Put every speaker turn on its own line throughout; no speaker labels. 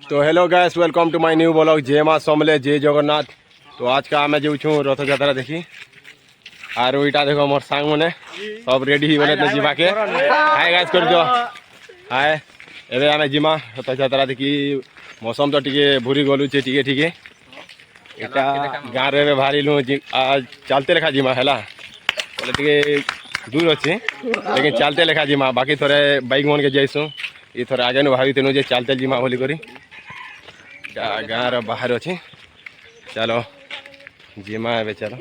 तो hello guys, welcome to my new blog. जय माँ समले, जय जगन्नाथ। तो आज का आम जाऊँ रथ यात्रा देखी और इटा देखो मोर सांग मैंने सब रेडी मैंने जीवा के हाय गाइस कर दियो हाय। एबे आमे जिमा रथ यात्रा देखी। मौसम तो टिके भूरी गलु टिके टिके इटा गाँव रे बाहरी लु आज चलते लेखा जिमा है बोले टिके दूर अच्छे लेकिन चलते लेखा जिमा। बाकी थोड़े बाइक मन के जाइसु ये थोड़े आगे न भावी तेनु जे चलते जिमा बोली करी गाँव बाहर अच्छे। चलो जिमा ए चलो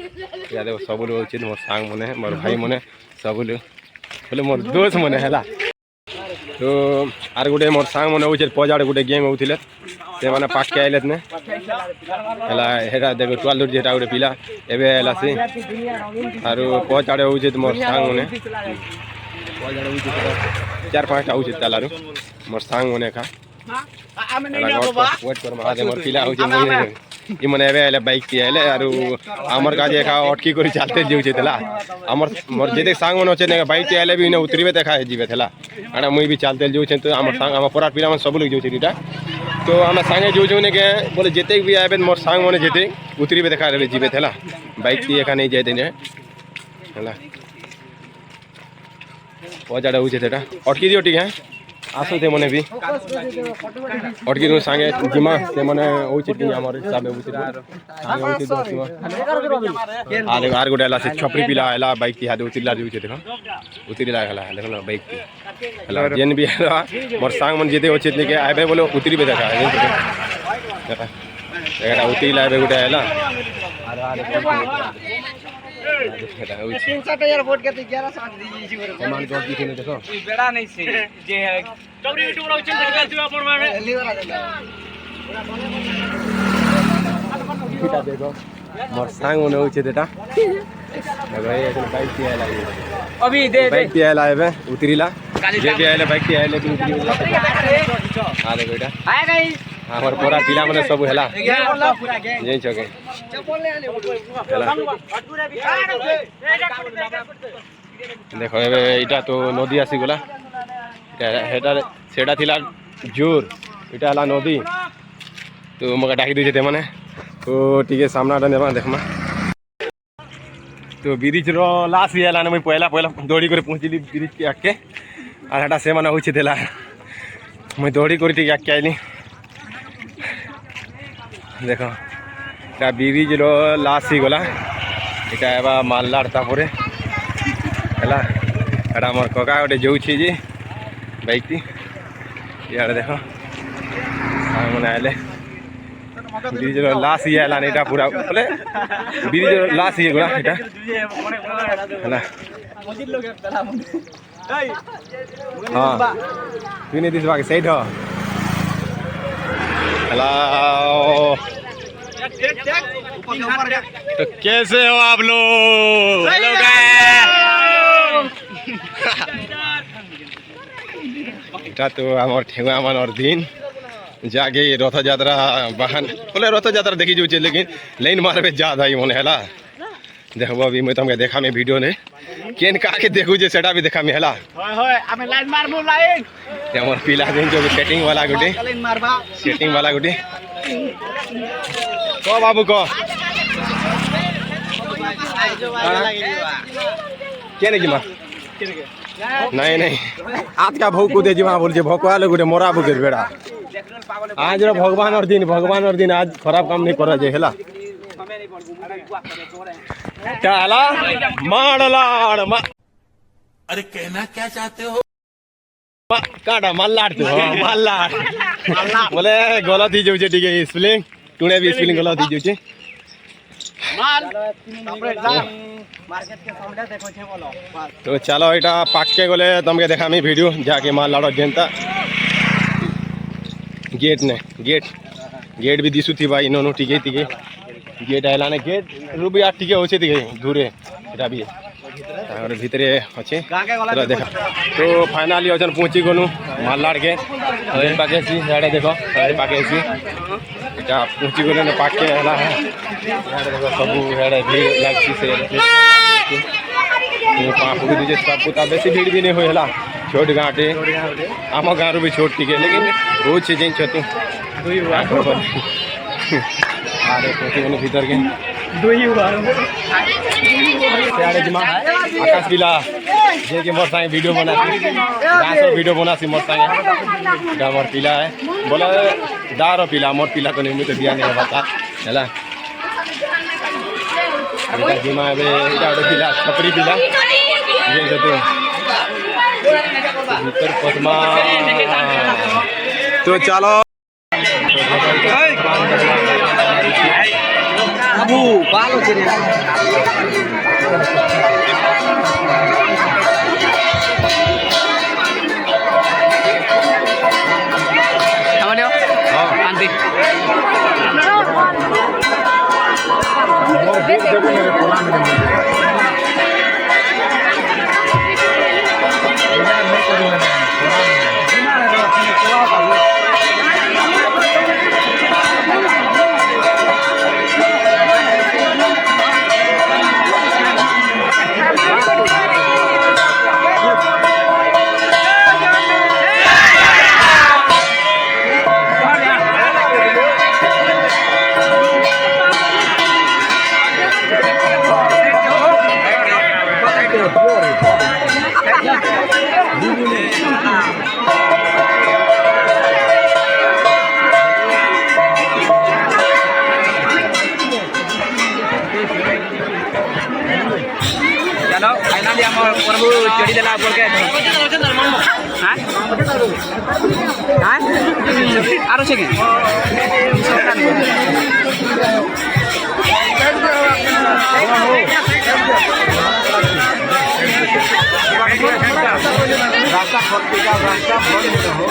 या देखो सब लोग मोर सांग मने मोर भाई मने सब लोग बोले मोर दोस्त मने है। तो आर गोटे मोर सांग मने हो पजाड़ गोटे गेम होते से मैंने पाक के आइले ने है देखो टुआल दूर जेटा गोटे पिला एबे आला से आरो पजाड़े हो मोर सांग मने पजाड़े हो 4-5टा हो तालारू मोर सांग मने का वेट कर महादे मोर पिला हो ये मैंने एबे बाइक की आइले आरो आमर का जे का अटकी करी चलते जेउ छेला आमर मोर जेते सांग मन होचे ने बाइक के आइले भी ने उतरीबे देखा जीवे थेला आना मुई भी चलते जेउ छे। तो आमर सांग आम परार पिला मन सब लोग जेउ छेटा तो आम सांगे जेउ छे ने के बोले जेते भी आबे मोर सांग मने जेते उतरीबे देखा रे जीवे थेला बाइक की एका नहीं जाते ने हला पजाड़ा हो छेटा अटकी दियो ठीक है आसो ते मने भी अटकी दो सांगे जिमा से मने हो छिटी हमर हिसाब में सांगे होती दो आले आर गोडेला से छपरी पिला आला बाइक की हादे उतरिला दिउ छे देखो उतरिला हला देखो बाइक की हला जेन भी हला मोर सांग मन जेते हो छिटने के आबे बोले उतरी बे देखा देखा एटा उतरिला आबे गोडे हला आर आर
वोट के 1160 दी छी बरो
मान गलती थी देखो
बेड़ा नहीं से जे चौरी यूट्यूब रो चल दियो अपन माने
किटा देखो मोर सांग मन हो छे देटा देखो ये बाइक की आला
अभी दे
बाइक की आला एबे उतरिला जे भी आले बाइक की आले कि उतरिला आ देखो एटा
हाय गाइस
हमर पूरा पिला मने सब हैला जई छके देखो एबे इटा तो नदी आसी गला हेटा सेटा थिला जोर इटा हला नदी तो मगा डाकी दे माने तो टिके सामना नेबा देखमा तो ब्रिज रो लास्ट याला ने पहला दौड़ी करे पहुंचली ब्रिज के आके और हेटा से माने होछि देला मैं दौड़ी कर टिके आके आइली देखो এটা ব্রিজ रो लास्ट ही गला এটা এবা মাললার তারপরে হলা এটা আমার কাকা গোটে যাউছি যে বাইকটি ইয়ারে দেখো মনে আইলে ব্রিজ रो लास्ट ही आला এটা পুরা বলে ব্রিজ रो लास्ट ही गला এটা হলা
মজিদ লোক পেলা মনে এই
हां তুই নে দিস বাকে সাইড হ हेलो तो कैसे हो आप लोग? हेलो এটা তো আমার ঠেঙ্গা মানর দিন जाके रथ यात्रा बाहन बोले रथ यात्रा देखी जाऊे लेकिन लाइन मारबे जा भाई मन है देखो अभी मैं तुमके देखा में वीडियो ने केन का के देखू जे सेटा भी देखा में हला
होय आमे लाइन मारबो लाइन
ते हमर पीला दिन जो सेटिंग वाला गुटी
लाइन मारबा
सेटिंग वाला गुटी को बाबू को के नहीं जिमा नहीं नहीं आज का भोग को दे जिमा बोल जे भोकवा ले गुटे मोरा बुके बेड़ा आज रो भगवान और दिन आज खराब काम नहीं करा जे हला चला मारलाड़
अरे कहना क्या चाहते हो?
काटा मल्लाड़ तो मल्लाड़ बोले गलत ही जाऊे ठीक है स्पेलिंग टुणे भी स्पेलिंग गलत ही जाऊे
मार्केट के सामने देखो छे बोलो
तो चलो एटा पाक के गले तुमके देखा मी वीडियो जाके मल्लाड़ जेनता गेट ने गेट भी दिसु थी भाई इनो टिके टिके गेट आइला ने गेट रुबिया टिके होचे टिके दूरे एटा भी और भीतरे अच्छे देखा तो फाइनली अचन पहुँची गलु मालनाड़ के पाके सी याडे देखो पाके सी इटा पहुँची गले ने पाके हला है याडे देखो सब याडे भीड़ लागसी से पापु दीजे सब बेसी भीड़ भी नहीं होय हला छोट गाँटे आम गाँव भी छोट टिके लेकिन बहुत से जिन छतु आरे पोती मैंने भीतर के आकाश पिला जे के मोर संगे वीडियो बना वीडियो बना सी मोर संगे मोर पिला है बोला दारो पिला मोर पिला तो नहीं मुझे दिया नहीं बता चला जिमा पिला छपरी पिला ये भीतर पद्मा तो चलो
अबू बालो चले
Amanyo? Anti. प्रभु चढ़ी देला बोल के हां हां आरो छे की रास्ता फटके का रास्ता बंद हो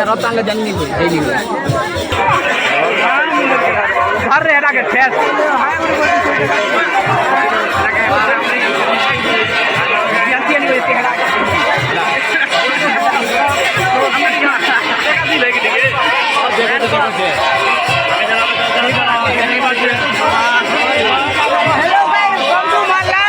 Rotan le jangan itu, ini. Hari ada ke tes. Yang tiada ni mesti ada. Hello guys, welcome to Malang.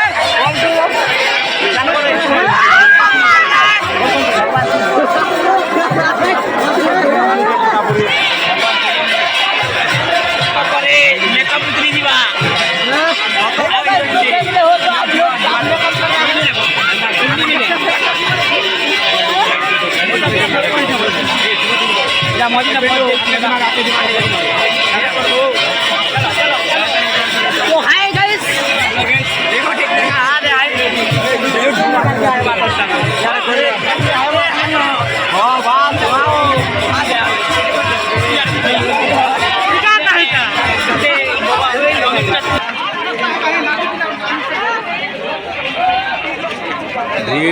तो हाय गाइस देखो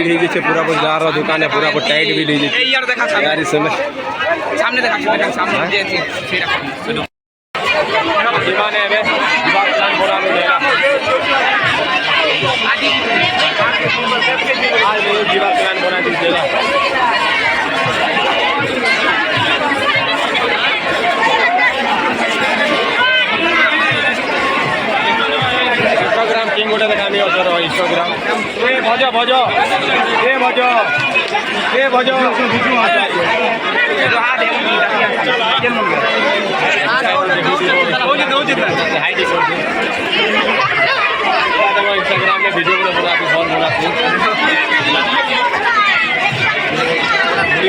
ভিড় হয়ে যাচ্ছে পুরা যার দোকানে পুরা টাইট ভিড় হয়ে যাচ্ছে
यार देखा
গাড়ি সামনে
सामने देखा सामने जे थी सेटा
জীবনে এবে জীবন প্ল্যান বনানো জায়গা আজ জীবন প্ল্যান বনা দিতে জায়গা इंस्टाग्राम किंग गोटे देखानी अजर इंस्टाग्राम ए भज भज ए भज ए भज इंस्टाग्राम में वीडियो बनाती फल बनाती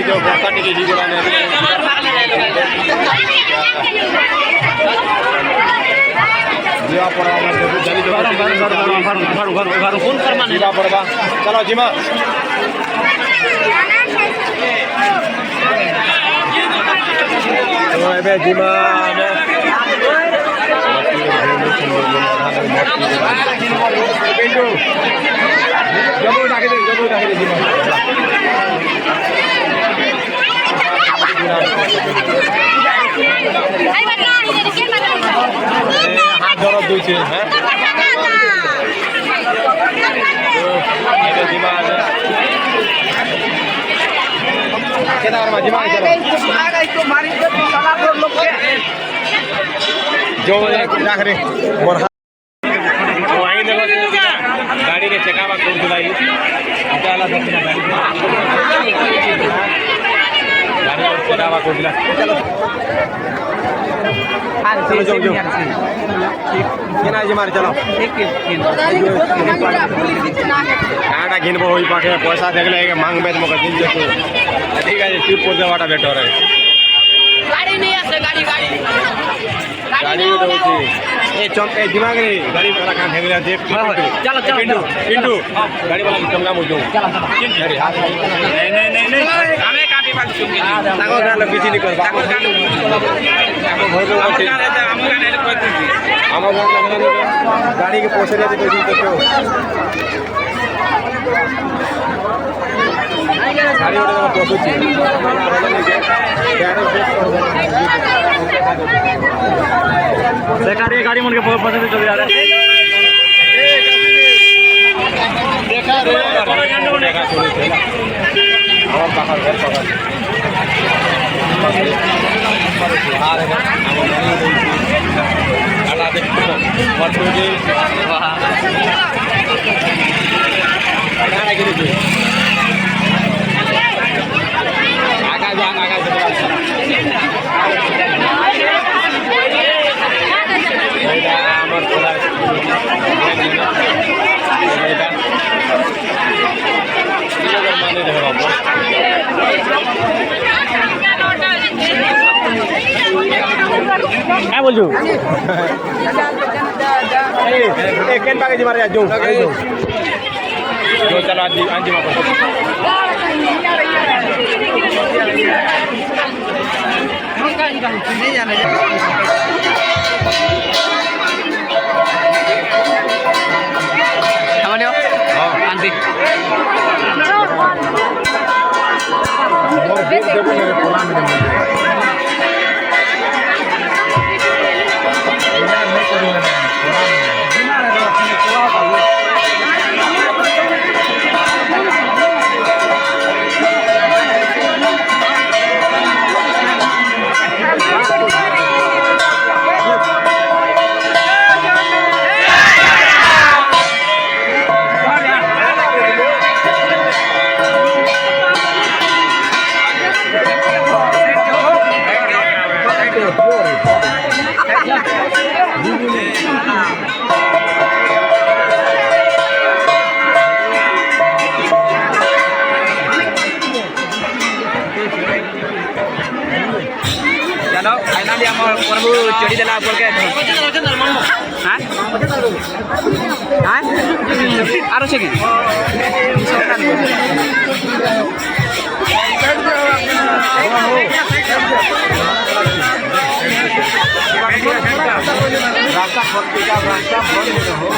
जो बर्षा टी ही बनाने जीवा पड़वा चलो जीमा तो एबे जीमा जब डाके दे जीमा हाथ दर्द दूचे हैं केदार में जीमा जो रख रे वहीं देखो गाड़ी के चेकअप कर दिलाई गाड़ी चेकअप कर दिला चलो जाओ जाओ केना जे मार चलो काटा घिनबो होई पाके पैसा देखले के मांग में मका दिन जेतो ठीक है ट्रिप पर जावाटा बेटर है
गाड़ी नहीं आसे गाड़ी
गाड़ी तो होती ए चम ए दिमाग रे गाड़ी वाला कान हेगले देख
चलो
पिंटू पिंटू गाड़ी वाला कम नाम हो जाओ अरे हाथ नहीं
हमें काफी बात सुनगे
ताको गाल पीछे निकल ताको गाल गाड़ी के पैसे लेते तो गाड़ी वाले का पैसे चाहिए गाड़ी मन के पैसे चल जा रहा है देखा रे और बाहर घर पकड़ क्या बोल जो केन पाके जी मारे जो चलो आज आज
नहीं जाने समझो आंटी प्रभु चढ़ी देला बोल के हां हां आरो छे की रास्ता बंद हो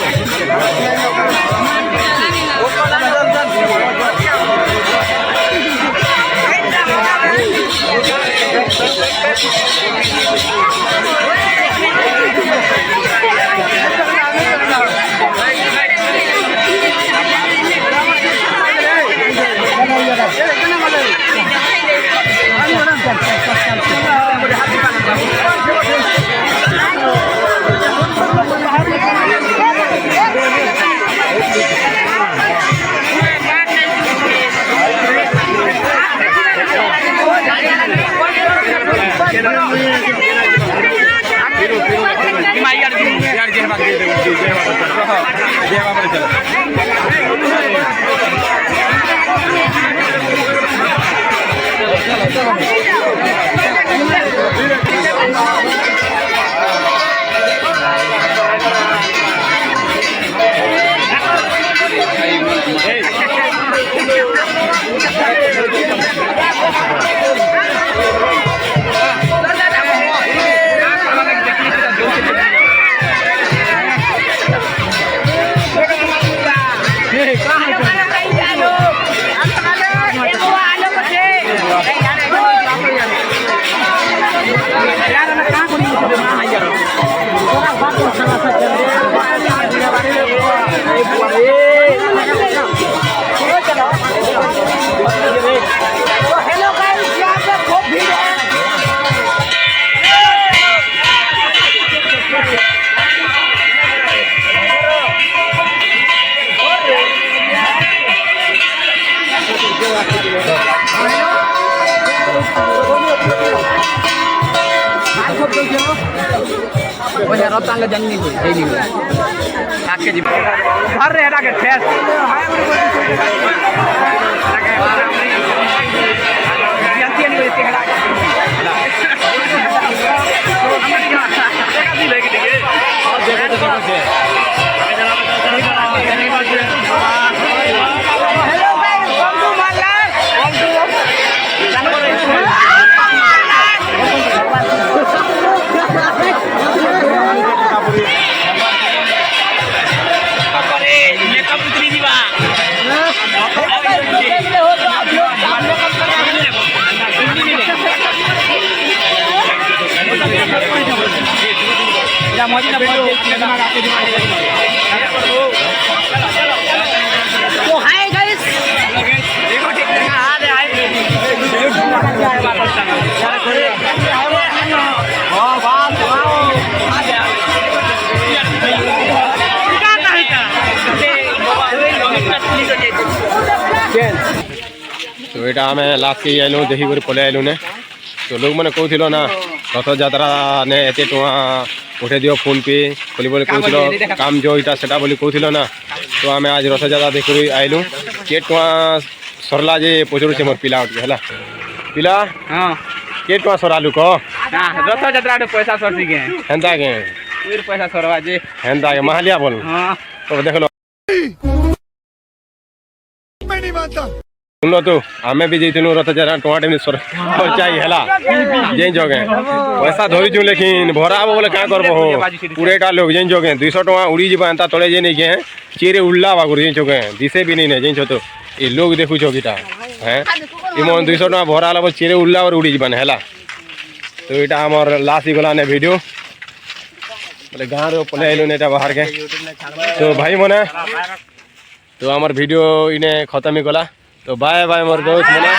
रत्तांग जन्नी हुई डेली हुई आके जी भर रे हटा के ठेस जानती नहीं होती हटा हेलो गाइस वेलकम टू मालर तो हाय गाइस देखो ठीक है
तो এটা আমি লাস্টকে আইলু দেখি করে পলে আইলু নে তো লোক মানে কৌছিল না রথযাত্রা নে এতে টুয়া উঠে দিও ফোন পে বলি বলে কৌছিল কাম जो এটা সেটা বলি কৌছিল না তো আমি আজ রথযাত্রা দেখি আইলু কে টুয়া সরলা যে পচড়ুছে মোর পিলা উঠকে হেলা পিলা
हां
কে টুয়া সরালু ক
ना रथ यात्रा पैसा सरसी के
হেন্দা কে
फिर पैसा सरवा जे
হেন্দা কে মাহালিয়া বল
हां
তো দেখলো सुनो तो आमे भी जैतनु रथयात्रा टोआ टेम खर्चाई हैला जेन जोगे पैसा धरी छु लेकिन भराबो बोले का करबो हो पूरेटा लोग जेन जोगे 200 टका उड़ी जीबा अंता तळे जे नै के चेरे उल्ला बागुर जेन जोगे दिसे भी नै जेन छतो ए लोग देखु छ किटा हैं इमन 200 टका भरा लब चेरे उल्ला और उड़ी जीबा हैला तो एटा हमर लास्ट गला ने वीडियो बोले गां रो पले आइलो नेटा बाहर के तो भाई मने तो हमर वीडियो इने खत्म ही गला तो बाय बाय मोर दोस्त मने